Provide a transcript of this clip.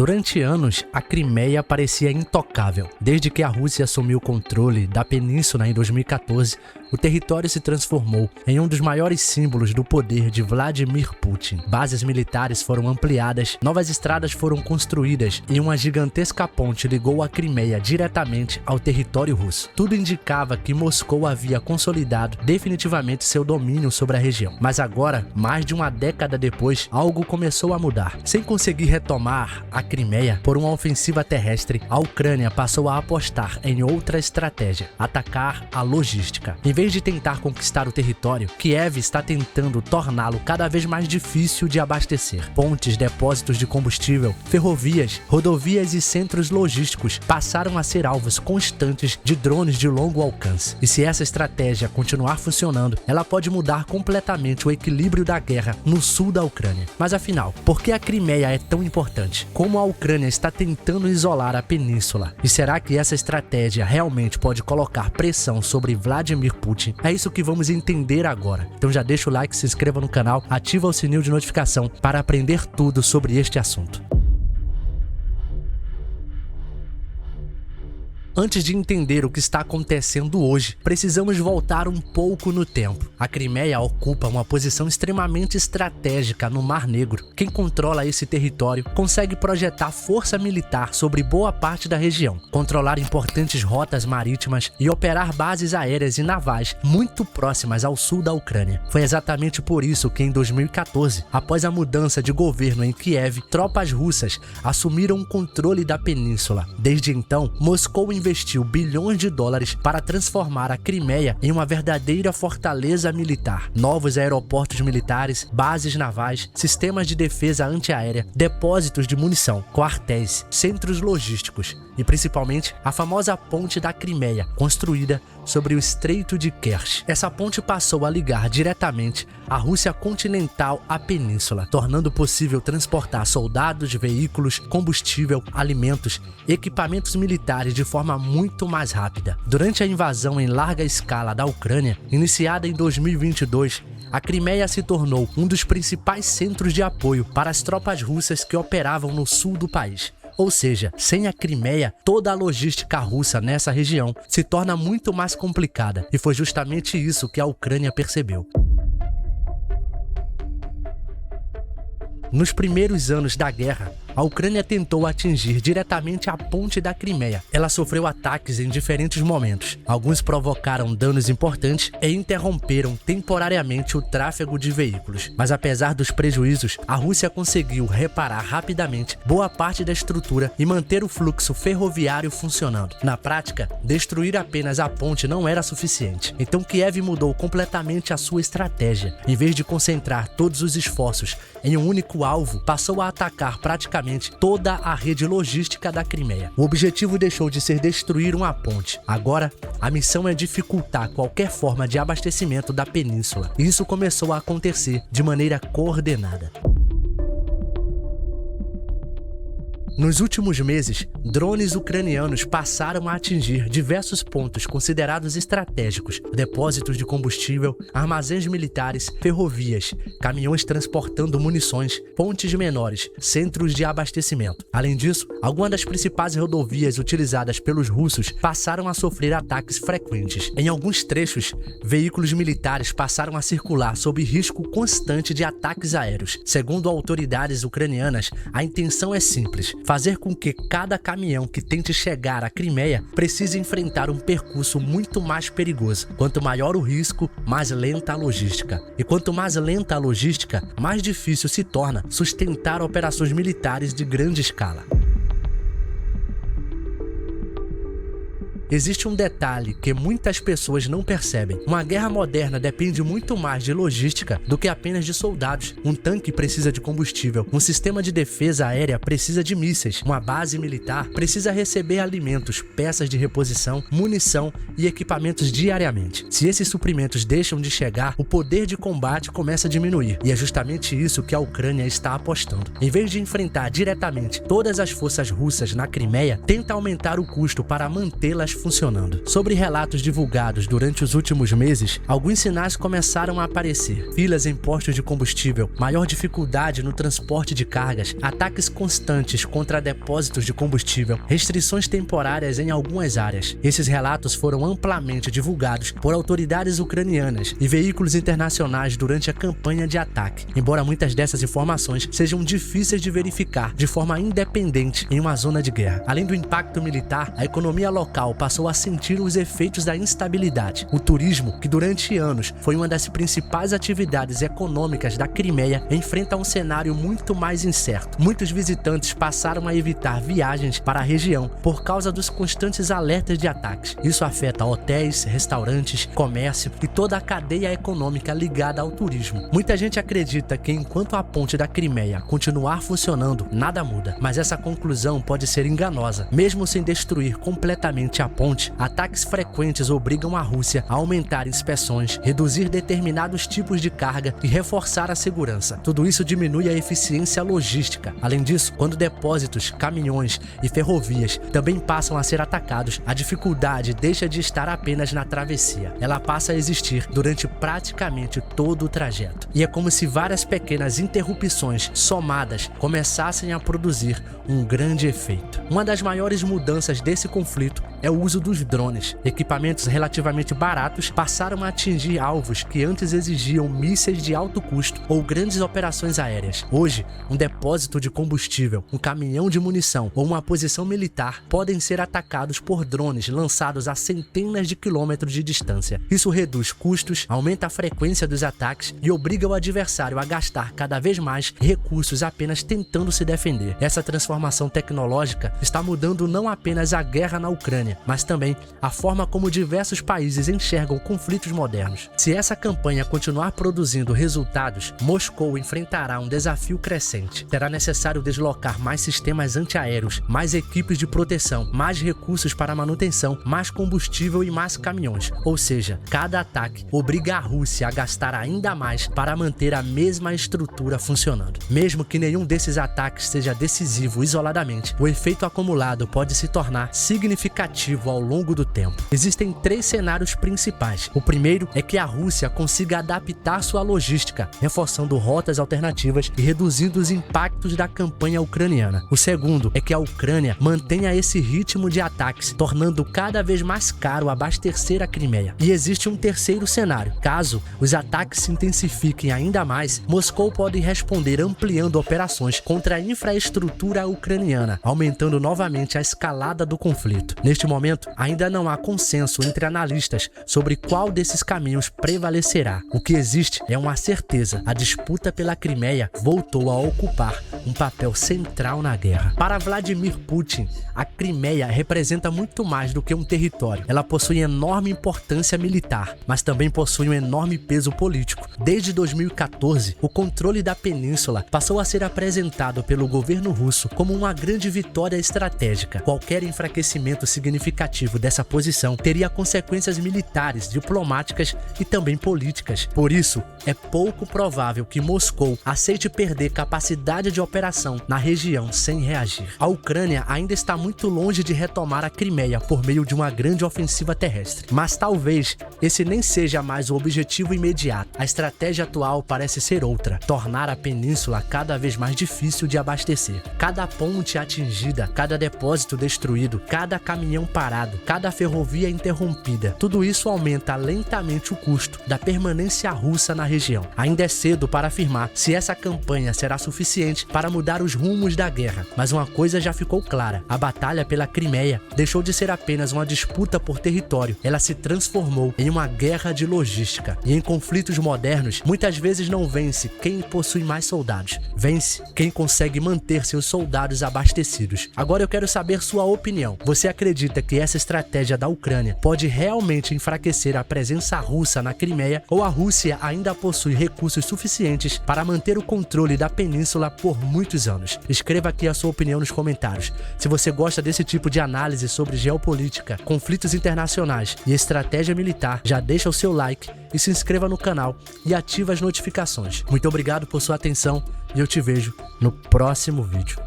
Durante anos, a Crimeia parecia intocável. Desde que a Rússia assumiu o controle da península em 2014, o território se transformou em um dos maiores símbolos do poder de Vladimir Putin. Bases militares foram ampliadas, novas estradas foram construídas e uma gigantesca ponte ligou a Crimeia diretamente ao território russo. Tudo indicava que Moscou havia consolidado definitivamente seu domínio sobre a região. Mas agora, mais de uma década depois, algo começou a mudar. Sem conseguir retomar a Crimeia por uma ofensiva terrestre, a Ucrânia passou a apostar em outra estratégia: atacar a logística. Em vez de tentar conquistar o território, Kiev está tentando torná-lo cada vez mais difícil de abastecer. Pontes, depósitos de combustível, ferrovias, rodovias e centros logísticos passaram a ser alvos constantes de drones de longo alcance. E se essa estratégia continuar funcionando, ela pode mudar completamente o equilíbrio da guerra no sul da Ucrânia. Mas afinal, por que a Crimeia é tão importante? Como a Ucrânia está tentando isolar a península? E será que essa estratégia realmente pode colocar pressão sobre Vladimir Putin? É isso que vamos entender agora. Então já deixa o like, se inscreva no canal, ativa o sininho de notificação para aprender tudo sobre este assunto. Antes de entender o que está acontecendo hoje, precisamos voltar um pouco no tempo. A Crimeia ocupa uma posição extremamente estratégica no Mar Negro. Quem controla esse território consegue projetar força militar sobre boa parte da região, controlar importantes rotas marítimas e operar bases aéreas e navais muito próximas ao sul da Ucrânia. Foi exatamente por isso que em 2014, após a mudança de governo em Kiev, tropas russas assumiram o controle da península. Desde então, Moscou investiu bilhões de dólares para transformar a Crimeia em uma verdadeira fortaleza militar. Novos aeroportos militares, bases navais, sistemas de defesa antiaérea, depósitos de munição, quartéis, centros logísticos e principalmente a famosa ponte da Crimeia, construída sobre o Estreito de Kerch. Essa ponte passou a ligar diretamente a Rússia continental à península, tornando possível transportar soldados, veículos, combustível, alimentos e equipamentos militares de forma muito mais rápida. Durante a invasão em larga escala da Ucrânia, iniciada em 2022, a Crimeia se tornou um dos principais centros de apoio para as tropas russas que operavam no sul do país. Ou seja, sem a Crimeia, toda a logística russa nessa região se torna muito mais complicada, e foi justamente isso que a Ucrânia percebeu. Nos primeiros anos da guerra, a Ucrânia tentou atingir diretamente a ponte da Crimeia. Ela sofreu ataques em diferentes momentos. Alguns provocaram danos importantes e interromperam temporariamente o tráfego de veículos. Mas apesar dos prejuízos, a Rússia conseguiu reparar rapidamente boa parte da estrutura e manter o fluxo ferroviário funcionando. Na prática, destruir apenas a ponte não era suficiente. Então Kiev mudou completamente a sua estratégia. Em vez de concentrar todos os esforços em um único alvo, passou a atacar praticamente toda a rede logística da Crimeia. O objetivo deixou de ser destruir uma ponte. Agora, a missão é dificultar qualquer forma de abastecimento da península. E isso começou a acontecer de maneira coordenada. Nos últimos meses, drones ucranianos passaram a atingir diversos pontos considerados estratégicos: depósitos de combustível, armazéns militares, ferrovias, caminhões transportando munições, pontes menores, centros de abastecimento. Além disso, algumas das principais rodovias utilizadas pelos russos passaram a sofrer ataques frequentes. Em alguns trechos, veículos militares passaram a circular sob risco constante de ataques aéreos. Segundo autoridades ucranianas, a intenção é simples: fazer com que cada caminhão que tente chegar à Crimeia precise enfrentar um percurso muito mais perigoso. Quanto maior o risco, mais lenta a logística. E quanto mais lenta a logística, mais difícil se torna sustentar operações militares de grande escala. Existe um detalhe que muitas pessoas não percebem. Uma guerra moderna depende muito mais de logística do que apenas de soldados. Um tanque precisa de combustível, um sistema de defesa aérea precisa de mísseis, uma base militar precisa receber alimentos, peças de reposição, munição e equipamentos diariamente. Se esses suprimentos deixam de chegar, o poder de combate começa a diminuir. E é justamente isso que a Ucrânia está apostando. Em vez de enfrentar diretamente todas as forças russas na Crimeia, tenta aumentar o custo para mantê-las funcionando. Sobre relatos divulgados durante os últimos meses, alguns sinais começaram a aparecer. Filas em postos de combustível, maior dificuldade no transporte de cargas, ataques constantes contra depósitos de combustível, restrições temporárias em algumas áreas. Esses relatos foram amplamente divulgados por autoridades ucranianas e veículos internacionais durante a campanha de ataque, embora muitas dessas informações sejam difíceis de verificar de forma independente em uma zona de guerra. Além do impacto militar, a economia local passou a sentir os efeitos da instabilidade. O turismo, que durante anos foi uma das principais atividades econômicas da Crimeia, enfrenta um cenário muito mais incerto. Muitos visitantes passaram a evitar viagens para a região por causa dos constantes alertas de ataques. Isso afeta hotéis, restaurantes, comércio e toda a cadeia econômica ligada ao turismo. Muita gente acredita que enquanto a ponte da Crimeia continuar funcionando, nada muda, mas essa conclusão pode ser enganosa. Mesmo sem destruir completamente a ponte, ataques frequentes obrigam a Rússia a aumentar inspeções, reduzir determinados tipos de carga e reforçar a segurança. Tudo isso diminui a eficiência logística. Além disso, quando depósitos, caminhões e ferrovias também passam a ser atacados, a dificuldade deixa de estar apenas na travessia. Ela passa a existir durante praticamente todo o trajeto. E é como se várias pequenas interrupções somadas começassem a produzir um grande efeito. Uma das maiores mudanças desse conflito é o uso dos drones. Equipamentos relativamente baratos passaram a atingir alvos que antes exigiam mísseis de alto custo ou grandes operações aéreas. Hoje, um depósito de combustível, um caminhão de munição ou uma posição militar podem ser atacados por drones lançados a centenas de quilômetros de distância. Isso reduz custos, aumenta a frequência dos ataques e obriga o adversário a gastar cada vez mais recursos apenas tentando se defender. Essa transformação tecnológica está mudando não apenas a guerra na Ucrânia, mas também a forma como diversos países enxergam conflitos modernos. Se essa campanha continuar produzindo resultados, Moscou enfrentará um desafio crescente. Será necessário deslocar mais sistemas antiaéreos, mais equipes de proteção, mais recursos para manutenção, mais combustível e mais caminhões. Ou seja, cada ataque obriga a Rússia a gastar ainda mais para manter a mesma estrutura funcionando. Mesmo que nenhum desses ataques seja decisivo isoladamente, o efeito acumulado pode se tornar significativo ao longo do tempo. Existem 3 cenários principais. O primeiro é que a Rússia consiga adaptar sua logística, reforçando rotas alternativas e reduzindo os impactos da campanha ucraniana. O segundo é que a Ucrânia mantenha esse ritmo de ataques, tornando cada vez mais caro abastecer a Crimeia. E existe um terceiro cenário. Caso os ataques se intensifiquem ainda mais, Moscou pode responder ampliando operações contra a infraestrutura ucraniana, aumentando novamente a escalada do conflito. Neste momento, ainda não há consenso entre analistas sobre qual desses caminhos prevalecerá. O que existe é uma certeza: a disputa pela Crimeia voltou a ocupar um papel central na guerra. Para Vladimir Putin, a Crimeia representa muito mais do que um território. Ela possui enorme importância militar, mas também possui um enorme peso político. Desde 2014, o controle da península passou a ser apresentado pelo governo russo como uma grande vitória estratégica. Qualquer enfraquecimento significativo dessa posição teria consequências militares, diplomáticas e também políticas. Por isso, é pouco provável que Moscou aceite perder capacidade de operação na região sem reagir. A Ucrânia ainda está muito longe de retomar a Crimeia por meio de uma grande ofensiva terrestre, mas talvez esse nem seja mais o objetivo imediato. A estratégia atual parece ser outra: tornar a península cada vez mais difícil de abastecer. Cada ponte atingida, cada depósito destruído, cada caminhão parado, cada ferrovia interrompida, tudo isso aumenta lentamente o custo da permanência russa na região. Ainda é cedo para afirmar se essa campanha será suficiente para mudar os rumos da guerra, mas uma coisa já ficou clara: a batalha pela Crimeia deixou de ser apenas uma disputa por território, ela se transformou em uma guerra de logística. E em conflitos modernos, muitas vezes não vence quem possui mais soldados, vence quem consegue manter seus soldados abastecidos. Agora eu quero saber sua opinião. Você acredita que essa estratégia da Ucrânia pode realmente enfraquecer a presença russa na Crimeia, ou a Rússia ainda possui recursos suficientes para manter o controle da península por muitos anos? Escreva aqui a sua opinião nos comentários. Se você gosta desse tipo de análise sobre geopolítica, conflitos internacionais e estratégia militar, já deixa o seu like e se inscreva no canal e ative as notificações. Muito obrigado por sua atenção e eu te vejo no próximo vídeo.